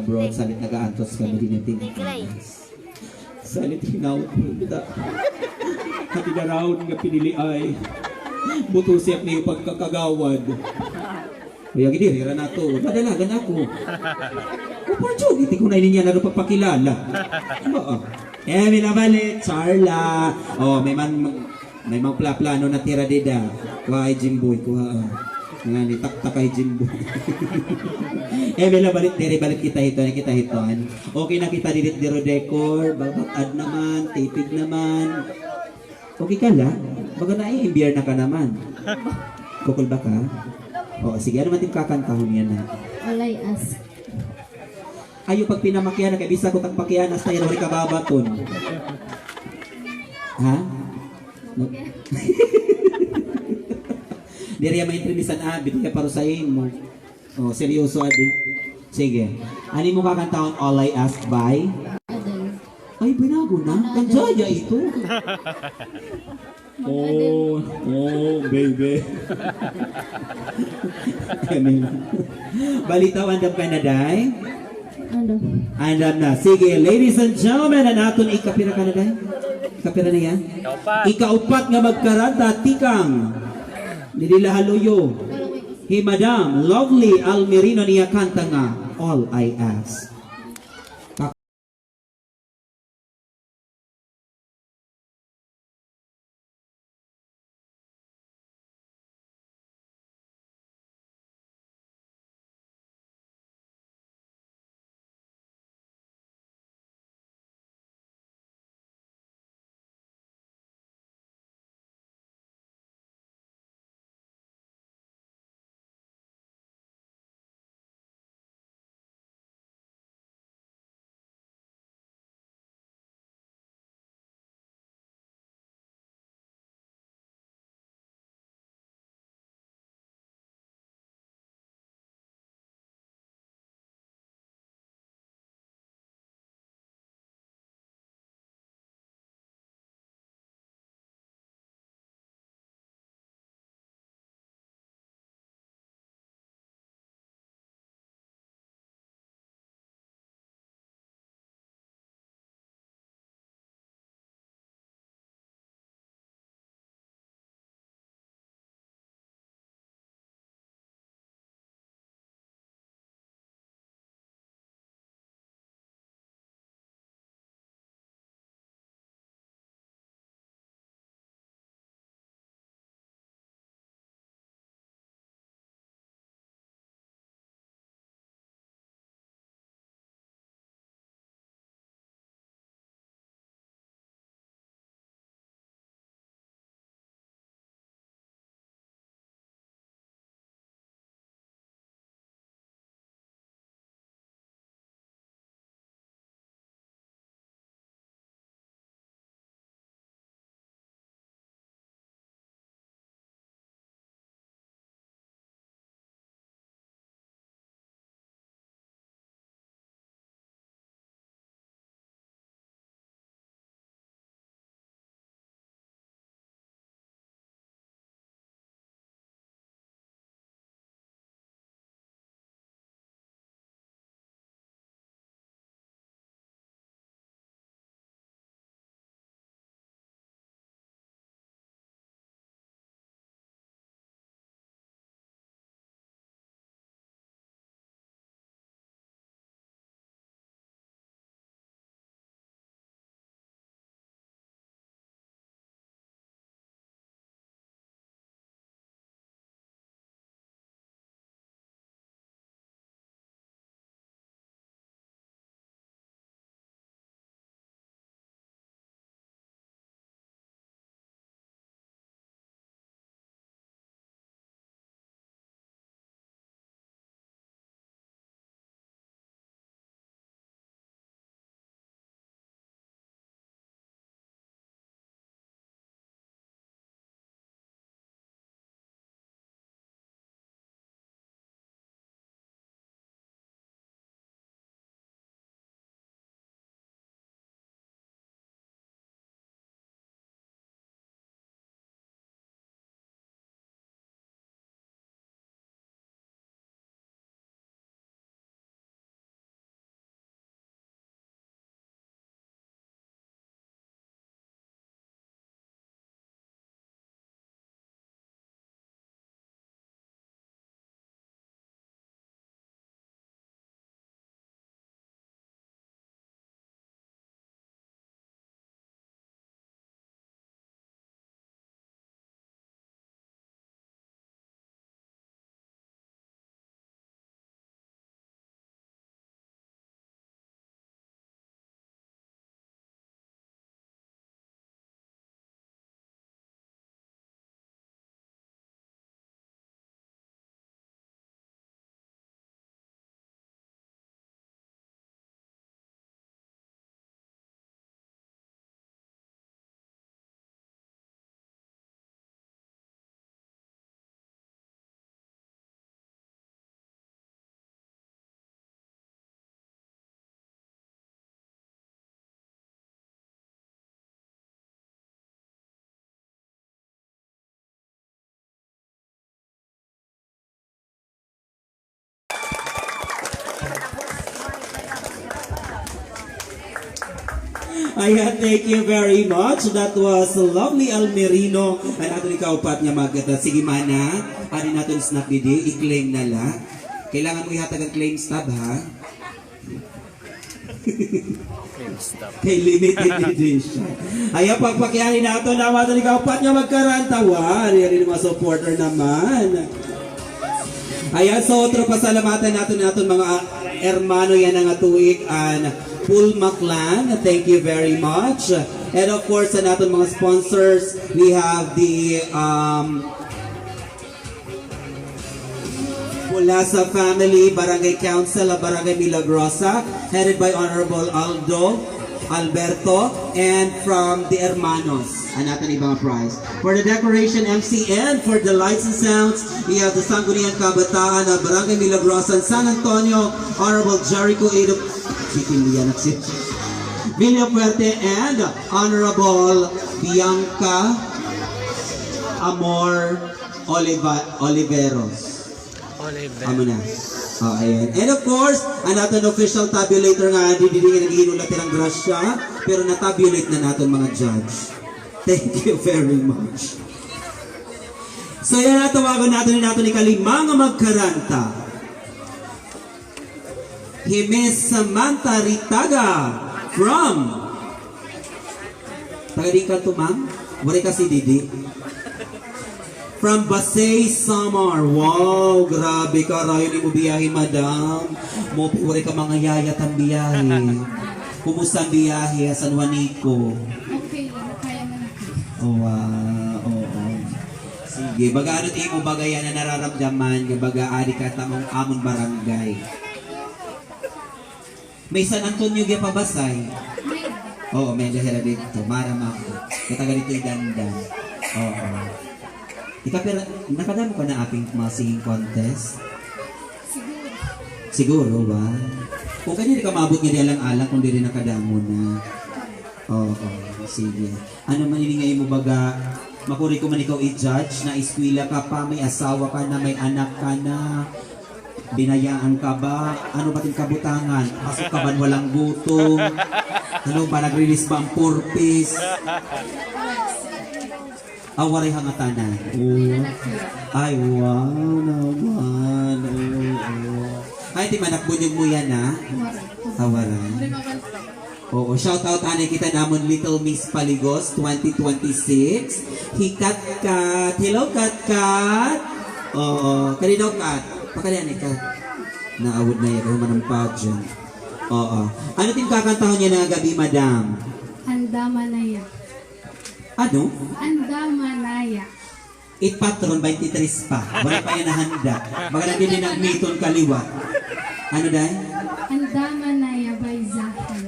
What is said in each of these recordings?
Abroad, salit nag-aantos kami diniting. Salit hinaw punta. Hati na raon nga pinili ay buto siya niyo pagkakagawad. Kaya gini, rira na to. Madalagan ako. Opportunity ko na niya na pagpakilala. Ba? May nabalik, Charla. Oh, may mga plano na tira dida. Kuha ay Jimboy, kuha. Nga ni taktak kay Jimboy. May nabalik, tiri balik kita hitoan. Okay na kita didit diro decor, babakad naman, tipid naman. Okay ka la? Baga na i-imbier na ka naman. Kukul ba ka? O, sige, ano natin kakantahon yan na? All I ask. Ayo pag pinamakyan na kay bisa ko tagpakyan hasta yan uri kababaton. Ha? No? Diri ya maintribisan abit kaya parusayin mo. Oh, seryoso adi. Sige. Ani mo kakantahon All I Ask by? Adele. Ay, binago na. Kanjaya ito. Baby. Kanina. Balitaw, andam ka na, Day? Ano? Andam na. Sige, ladies and gentlemen, anaton ikapira ka na, Day? Ikapira na yan? Ikaupat nga magkaranta, tikang. Nidila haluyo. Hey, Madam, lovely Almerino niya kanta nga, All I Ask. Ayan, thank you very much. That was lovely Almerino. Ay nato ni kaupat nga magkata. Sige mana, ari nato snack didi, i-claim na la. Kailangan mo ihatag ang claim stub ha. Kay limited edition. Ayan, pagpakyahin nato na nato ni kaupat nga magkarantawa. Ari mga supporter naman. Ayan, so otro pasalamatan natin mga hermano yan ang atuig and Paul Maclan. Thank you very much. And of course, sa natin mga sponsors, we have the Pulasa Family, Barangay Council of Barangay Milagrosa, headed by Honorable Alberto, and from the Hermanos. And natin ibang prize. For the decoration, MCN, for the lights and sounds, we have the Sangguniang Kabataan of Barangay Milagrosa and San Antonio, Honorable Jericho Edo, Villafuerte, and Honorable Bianca Amor Oliveros. Amo na. Oh, ayan. And of course, ang natin official tabulator nga, hindi nga nag-iinulat ng grasya, pero na-tabulate na natin mga judge. Thank you very much. So yan, natawagan natin ni kalimang magkaranta. Jimenez Samantha Ritaga from taga-di ka to, ma'am? Wala ka si Didi? From Basay, Samar. Wow, grabe ka. Rayo ni mo biyahe, madam. Wala ka mga yayat ang biyahe. Kumusta ang biyahe, San Juanico? Okay lang, kaya mo na. Oh, wow. Oo. Sige, baga ano tayo mo bagay na nararamdaman, baga ari ka tamang amon barangay. May San Antonio gaya pabasay? Oo, may dahil dito. Maramako. Kataga dito idandan. Oo. Ika, pero nakadamo ka na aping mga singing contest? Siguro ba? Kung kanya di ka mabot nga alang-alang kung di rin nakadamo na. Oo, sige. Ano man iningay mo baga, makuri ko man ikaw i-judge na iskwila ka pa, may asawa ka na, may anak ka na, binayaan ka ba? Ano ba ting kabutangan? Pasok ka ba walang gutom? Ano ba, nag-release ba ang purpose? Awaray hangatanan. Oh. Ay, wow naman. Oh. Ay, di manakbunyog mo yan, ha? Awaray. Oo, shout out anay kita namon Little Miss Paligos 2026. Hikat Kat. Hello, Kat Kat. Oo, kanino Kat? Pakalian Kat. Naawod na yan, man ang pageant. Oo. Ano din kakantahon niya na gabi, madam? Andamanaya. Ano? Andamanaya. It patron 23 pa. Wala pa yan nahanda. Maganda din ng miton kaliwa. Ano dahil? Andamanaya by Zahan.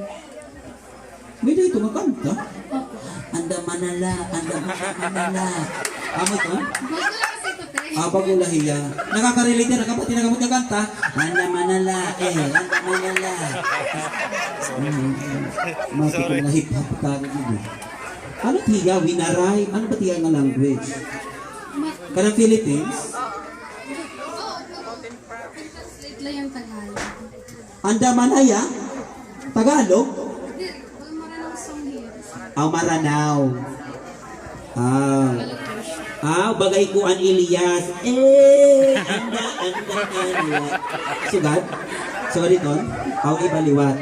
May dahil ito makanta. Opo. Andamanala. Amo ito? Bago lang kasi ito, te. Bago lahiya. Nakaka-relate yan. Nakapati nakamot na kanta. Andamanala. Andamanala. Mati ko mga hip-hop tayo dito. Ano tiya? Winaray? Ano ba tiya nga language? Kanang Philippines? Translate lang yung Tagalog. Andamanaya? Tagalog? Hindi, maranang song here. Maranaw. Bagay ko an Elias. Anda. Sugad? Sugad ito? Ibaliwat.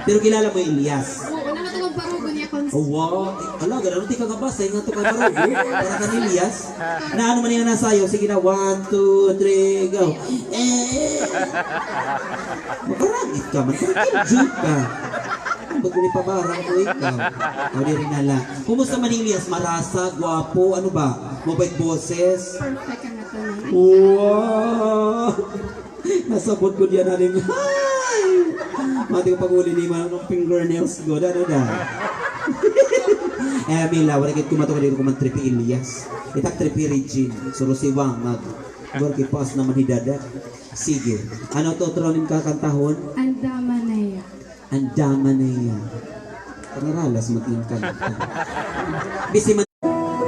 Pero kilala mo yung Elias? Oo, nakatawag parugo niya kung Oh, wow. Ala, gano'n di ka gabas. Ay nga ito ka marugo. Para ka ni Elias. Na ano man yan nasayo? Sige na. 1, 2, 3, go. Makarangit ka man. Makarangit ka. Bago ni pabarang ko ikaw. O, di rin nala. Kumusta man Elias? Marasa, gwapo, ano ba? Mabait boses. perfect ang natanay. Wow! Nasabot ko diyan natin. Hi! Mati ko pag-uli ni man ng fingernails ko. Ano na? Mila, wala kit kumato ka dito kuman tripi Elias. Itak tripi Regine. Suro si Wang mag. Gorki pas naman hidada. Sige. Ano to tronin kakantahon? Andamanaya. Andamanaya. Pangaralas matingkan. Bisi